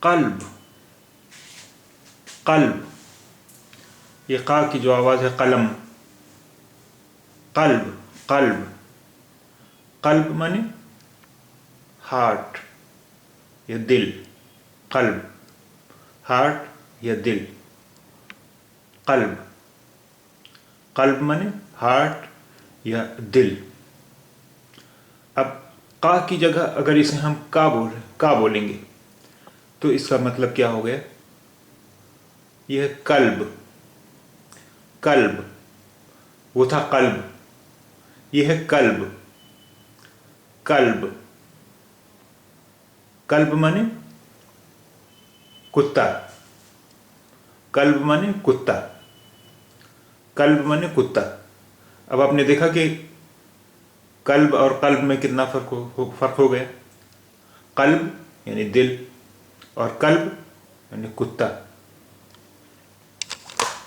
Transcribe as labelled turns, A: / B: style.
A: قلب، قلب، یہ قا کی جو آواز ہے قلم، قلب، قلب، قلب مانے ہارٹ یا دل، قلب، ہارٹ یا دل، قلب، قلب مانے ہارٹ یا دل۔ اب قا کی جگہ اگر اسے ہم کا بولیں گے تو اس کا مطلب کیا ہو گیا؟ یہ ہے قلب، قلب، وہ تھا قلب، یہ ہے قلب، قلب، قلب مانے کتا، قلب مانے کتا، قلب مانے کتا۔ اب آپ نے دیکھا کہ قلب اور قلب میں کتنا فرق ہو گیا؟ قلب یعنی دل اور قلب یعنی کتا۔